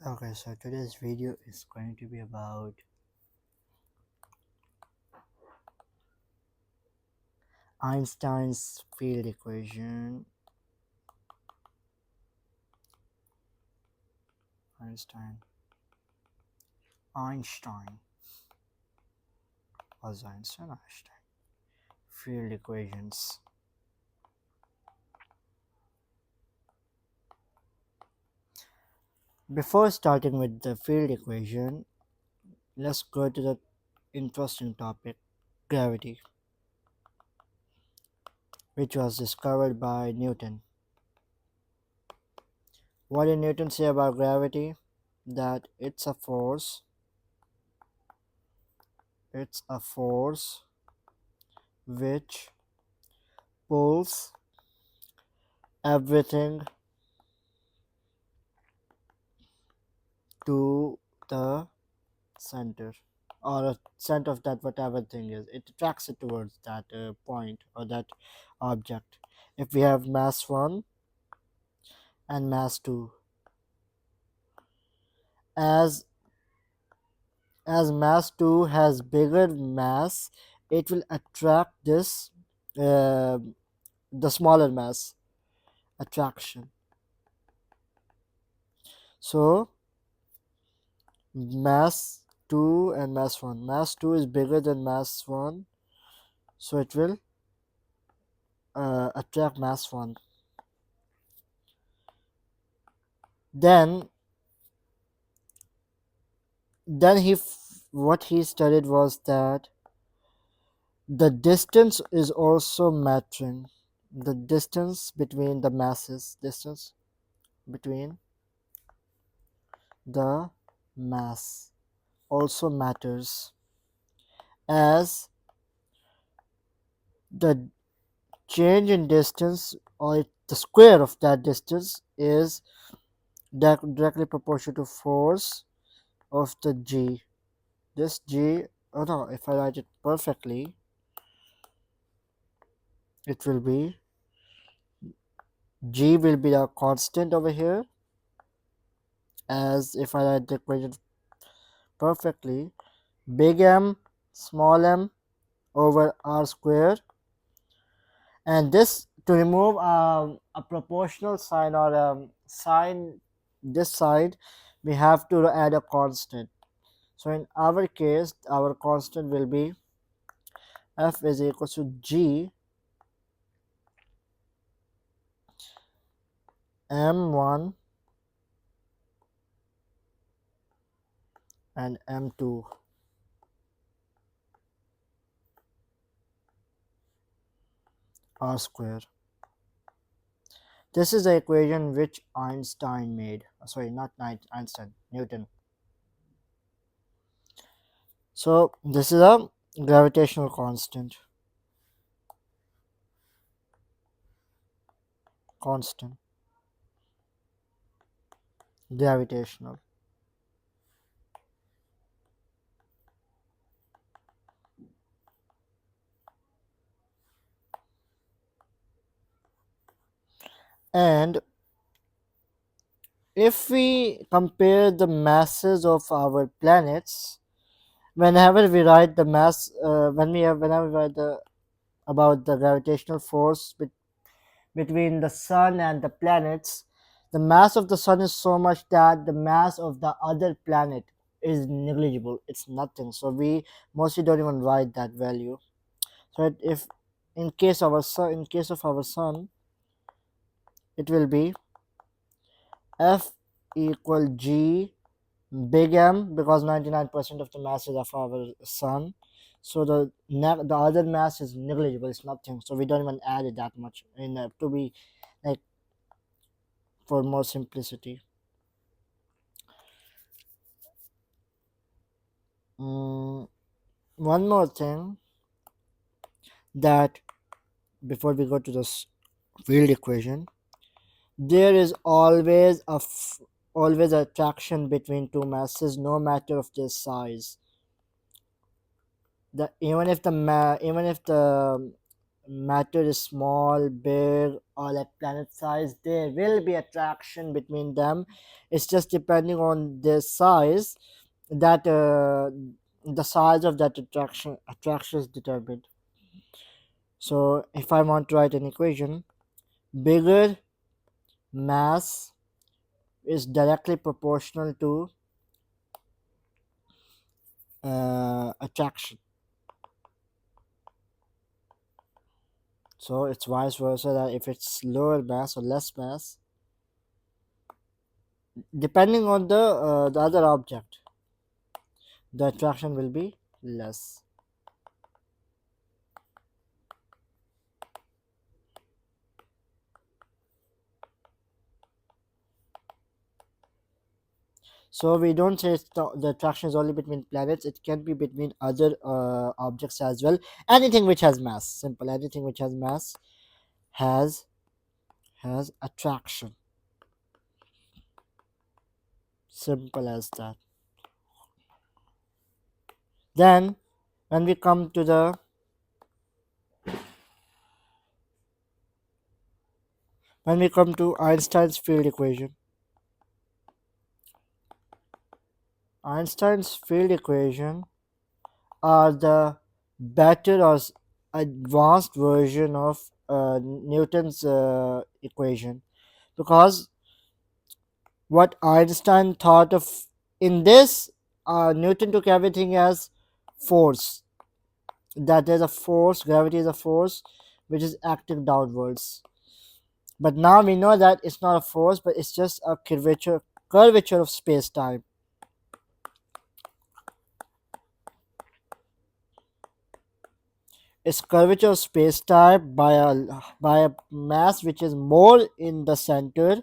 Okay, so today's video is going to be about Einstein's field equation. Einstein Einstein was Einstein field equations. Before starting with the field equation, let's go to the interesting topic, gravity, which was discovered by Newton. What did Newton say about gravity? That it's a force which pulls everything to the center, or a center of that whatever thing is. It attracts it towards that point or that object. If we have mass 1 and mass 2, as mass 2 has bigger mass, it will attract this uh, the smaller mass attraction. So mass 2 and mass 1, mass 2 is bigger than mass 1, so it will attract mass 1. Then what he studied was that the distance is also mattering. The distance between the masses, distance between the mass also matters, as the change in distance, or the square of that distance, is directly proportional to force of the g. This g, oh no, if I write it perfectly, it will be g will be the constant over here, as if I write the equation perfectly, big M small m over r square, and this to remove a proportional sign, or sign this side, we have to add a constant. So in our case, our constant will be F is equal to G M1 and M2 r square. This is the equation which Einstein made. Sorry, not Einstein, Newton. So this is a gravitational constant. Gravitational. And if we compare the masses of our planets, whenever we write the mass, whenever we write about the gravitational force between the sun and the planets, the mass of the sun is so much that the mass of the other planet is negligible. It's nothing. So we mostly don't even write that value. So if in case of our sun, it will be F equal G big M, because 99% of the mass is of our sun. So the other mass is negligible. It's nothing. So we don't even add it that much in to be like, for more simplicity. One more thing, that before we go to this field equation, there is always attraction between two masses, no matter of their size. Even if the matter is small, big, or like planet size, there will be attraction between them. It's just depending on their size that the size of that attraction is determined. So if I want to write an equation, bigger mass is directly proportional to attraction. So it's vice versa, that if it's lower mass or less mass, depending on the other object, the attraction will be less. So we don't say the attraction is only between planets. It can be between other objects as well. Anything which has mass, simple. Anything which has mass has attraction. Simple as that. Then when we come to Einstein's field equation, Einstein's field equation are the better or advanced version of Newton's equation, because what Einstein thought of in this, Newton took everything as force. That there's a force, gravity is a force which is acting downwards. But now we know that it's not a force, but it's just a curvature of space time. It's curvature of space time by a mass which is more in the center,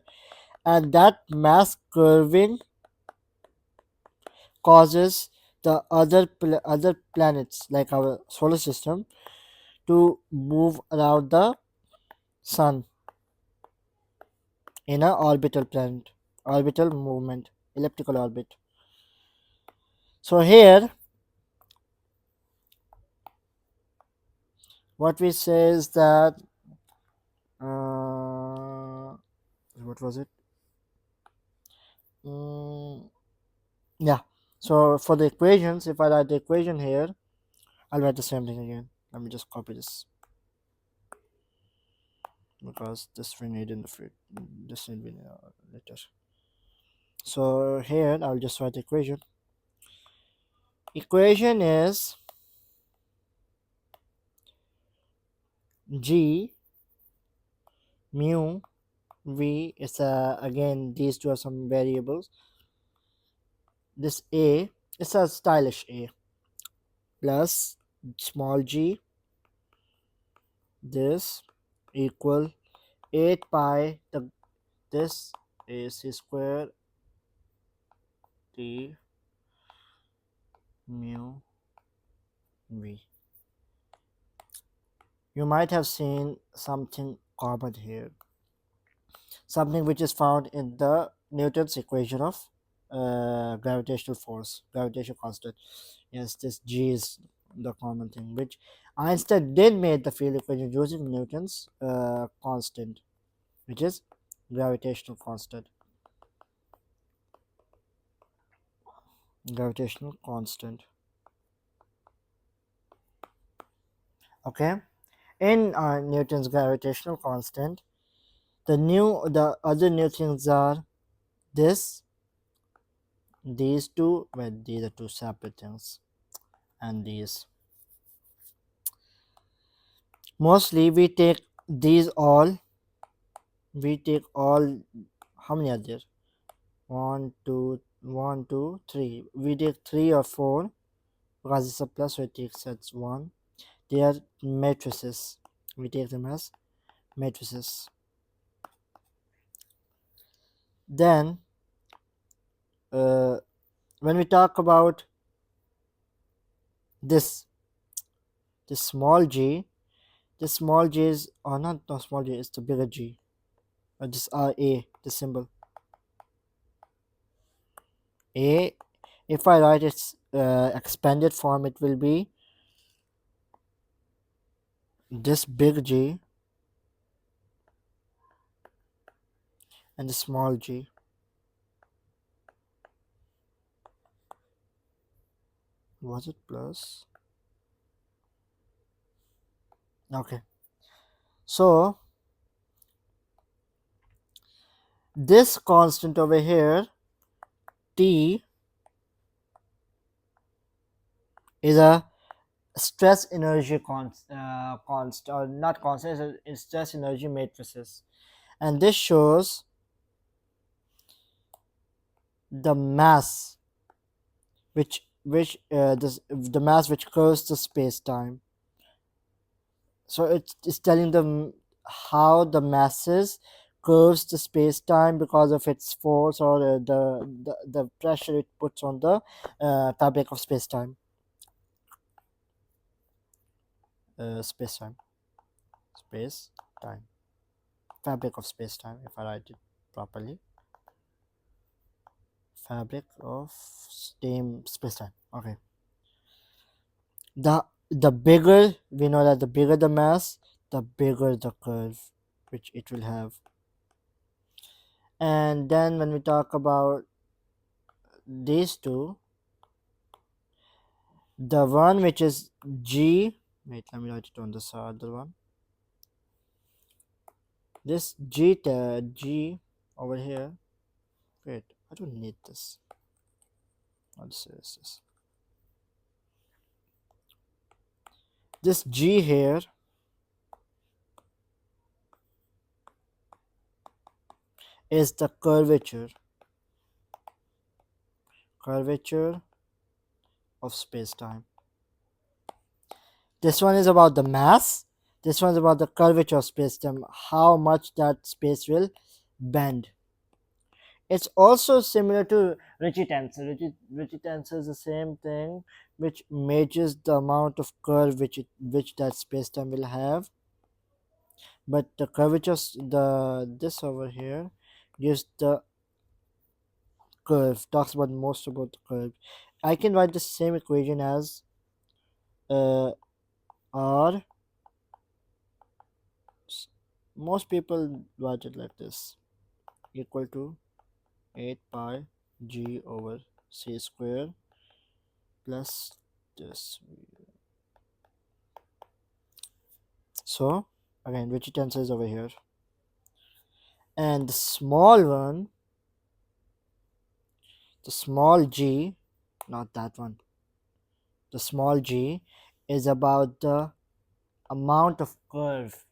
and that mass curving causes the other planets like our solar system to move around the sun in a orbital movement, elliptical orbit. So here what we say is that what was it? Mm, yeah. So for the equations, if I write the equation here, I'll write the same thing again. Let me just copy this, because this we need in the this will be later. So here I'll just write the equation. Equation is G mu v is again these two are some variables. This a is a stylish a plus small g, this equal 8 pi this is c square t mu v. You might have seen something common here, something which is found in the Newton's equation of gravitational force, gravitation constant. Yes, this G is the common thing, which Einstein did made the field equation using Newton's constant, which is gravitational constant. Gravitational constant. Okay, in Newton's gravitational constant, the other new things are this, these two, well, these are two separate things, and these. Mostly we take all, how many are there? One, two, three. We take 3 or 4 because it's a plus, so it takes as 1. They are matrices. We take them as matrices. Then, uh, when we talk about this, this small g, this small g is, or not small g, it's the bigger g. Or this a, the symbol a. If I write its expanded form, it will be this big G and the small g. Was it plus? Okay. So this constant over here, T, is a stress energy const or not constant, it's stress energy matrices, and this shows the mass the mass which curves the space time. So it's telling them how the masses curves the space time because of its force or the pressure it puts on the fabric of space time. Space time, space time, fabric of space time. If I write it properly, fabric of same space time. Okay. The bigger we know that the bigger the mass, the bigger the curve which it will have. And then when we talk about these two, the one which is G, wait, let me write it on this other one. This G over here. Wait, I don't need this. What is this? This G here is the curvature of space time. This one is about the mass. This one is about the curvature of space time, how much that space will bend. It's also similar to Ricci tensor. Ricci tensor is the same thing, which measures the amount of curve which that space time will have. But the curvature, the this over here, gives the curve. Talks about most about the curve. I can write the same equation as R. Most people write it like this, equal to 8 pi g over c square plus this. So again, which tensor is over here, and the small one, the small g, not that one, the small g is about the amount of curve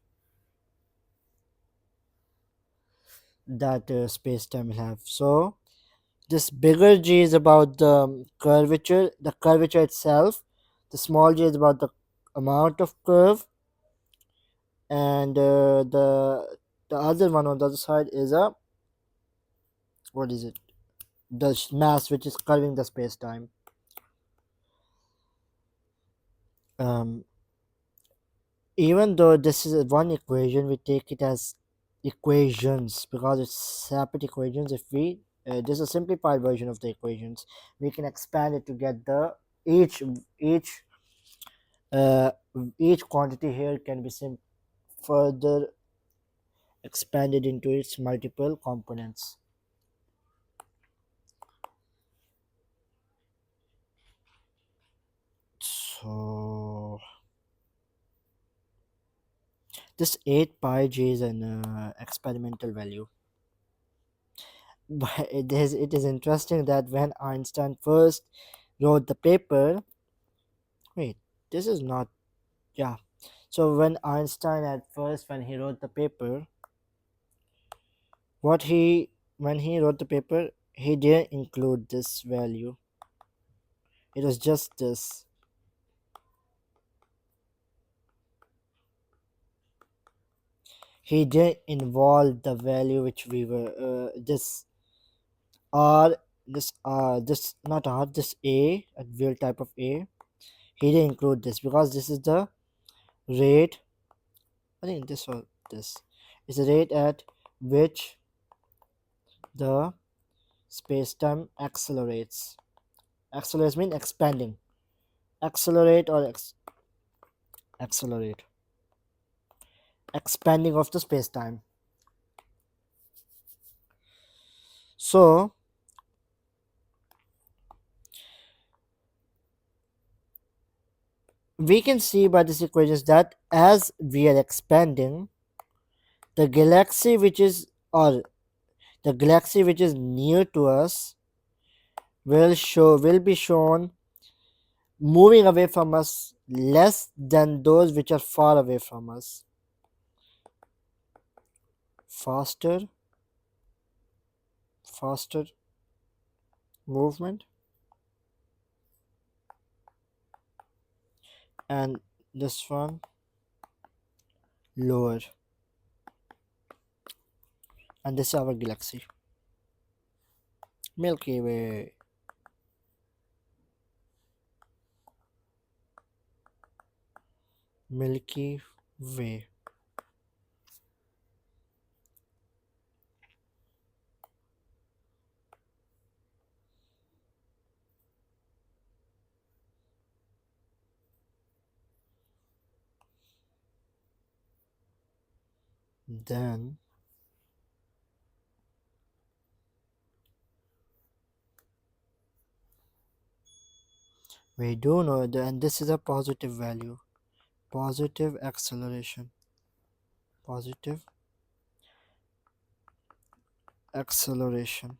that space-time will have. So this bigger g is about the curvature itself. The small g is about the amount of curve, and the other one on the other side is a, what is it? The mass which is curving the space-time. Um, Even though this is one equation, we take it as equations because it's separate equations. If we this is a simplified version of the equations, we can expand it to get the each uh, each quantity here can be further expanded into its multiple components. So this 8 pi g is an experimental value. But it is interesting that when Einstein first wrote the paper, wait, this is not, yeah. So when Einstein at first, when he wrote the paper, what he when he wrote the paper, he didn't include this value. It was just this. He didn't involve the value which we were this R, this not R, this a real type of A. He didn't include this because this is the rate. I think this was this is the rate at which the space-time accelerates. Accelerates mean expanding. Accelerate or accelerate. expanding of the space-time. So we can see by this equation that as we are expanding, the galaxy which is or the galaxy which is near to us will be shown moving away from us less than those which are far away from us. Faster, faster movement, and this one lower, and this is our galaxy, Milky Way. Milky Way. Then we do know that, and this is a positive value, positive acceleration, positive acceleration.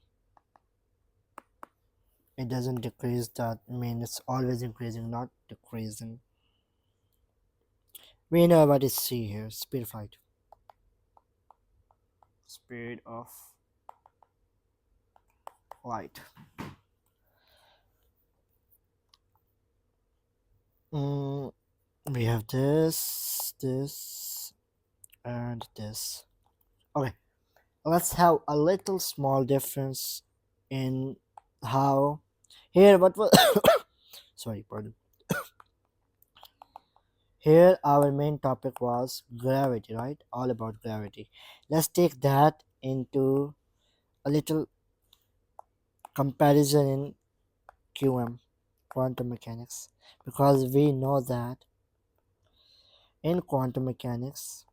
It doesn't decrease, that mean it's always increasing, not decreasing. We know what is C here, speed of light. Speed of light. Mm, we have this, and this. Okay, let's have a little small difference in how here what was sorry, pardon. Here our main topic was gravity, right? All about gravity. Let's take that into a little comparison in QM, quantum mechanics, because we know that in quantum mechanics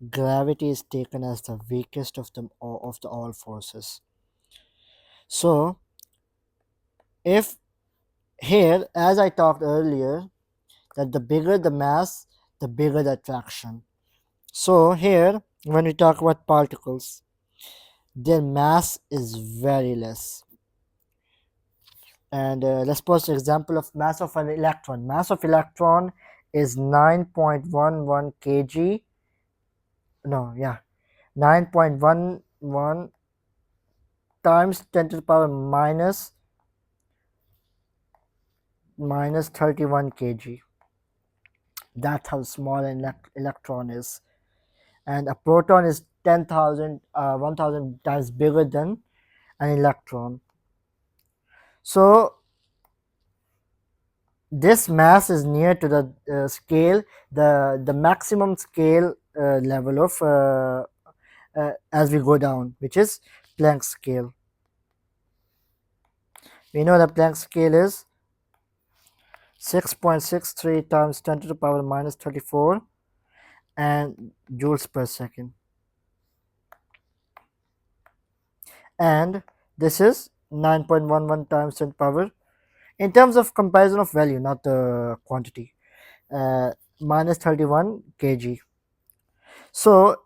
gravity is taken as the weakest of the all forces. So if here, as I talked earlier, that the bigger the mass, the bigger the attraction. So here, when we talk about particles, their mass is very less. And let's suppose example of mass of an electron. Mass of electron is 9.11 kg. No, yeah, 9.11 times 10 to the power minus 31 kg. That's how small an electron is. And a proton is 10,000, 1,000 times bigger than an electron. So this mass is near to the scale, the maximum scale level of as we go down, which is Planck scale. We know the Planck scale is 6.63 times 10 to the power minus 34 and joules per second, and this is 9.11 times 10 to the power in terms of comparison of value, not the quantity, minus 31 kg. So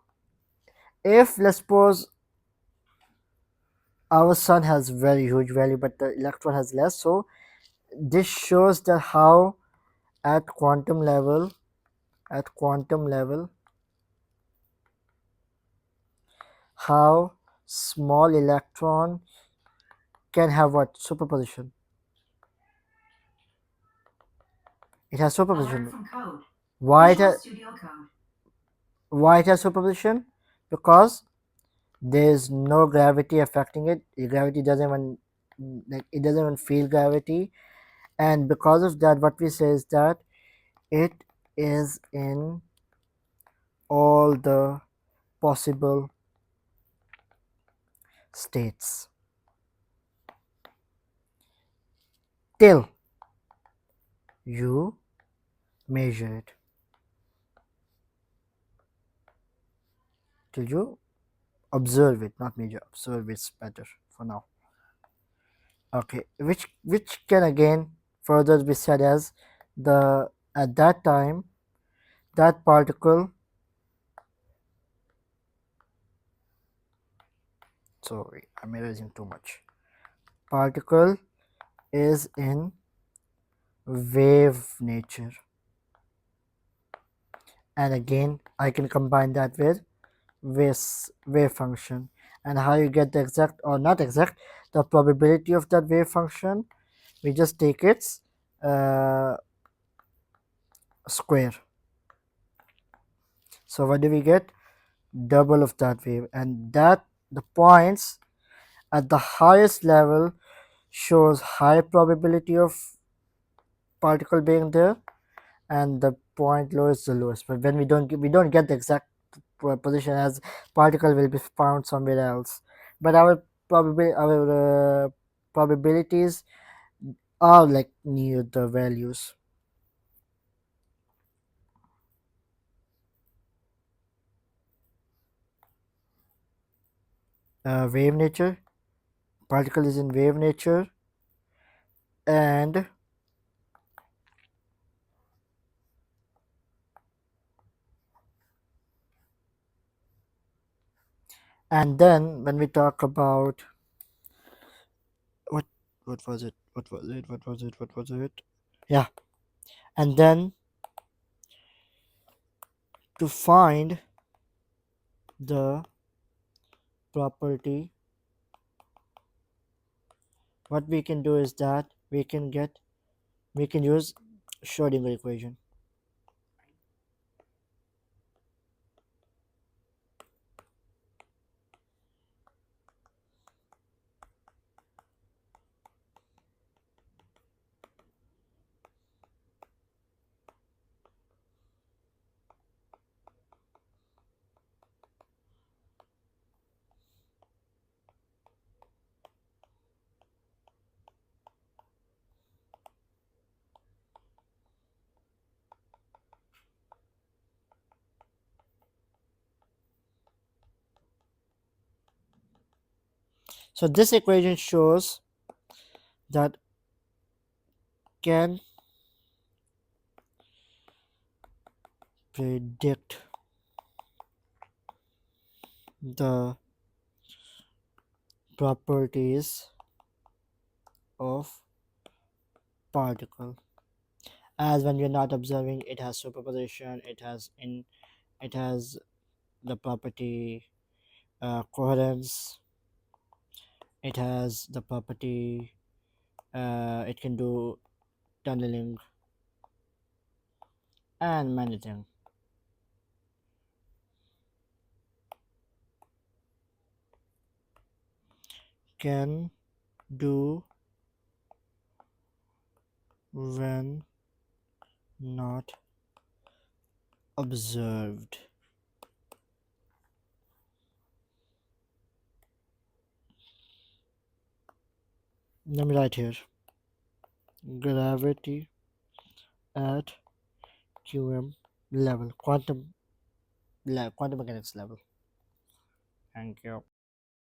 if let's suppose our sun has very huge value but the electron has less, so this shows that how at quantum level how small electron can have what superposition. It has superposition. Why it has, why it has superposition? Because there is no gravity affecting it. Gravity doesn't even, like, it doesn't even feel gravity, and because of that what we say is that it is in all the possible states till you measure it. till you observe it, not measure. Observe it's better for now. Okay, which can again further be said as the at that time that particle, sorry, I'm erasing too much. Particle is in wave nature, and again I can combine that with wave function, and how you get the exact or not exact the probability of that wave function, we just take its uh, square. So what do we get? Double of that wave, and that the points at the highest level shows high probability of particle being there, and the point low is the lowest. But when we don't get the exact position, as particle will be found somewhere else, but our probabilities are like near the values. Wave nature, particle is in wave nature, and then when we talk about what what was it what was it, yeah, and then to find the property, what we can do is that we can use Schrödinger equation. So this equation shows that can predict the properties of particle, as when you're not observing it has superposition, it has the property coherence, it has the property it can do tunneling and many things. Can do when not observed. Let me write here gravity at QM level, quantum mechanics level. Thank you.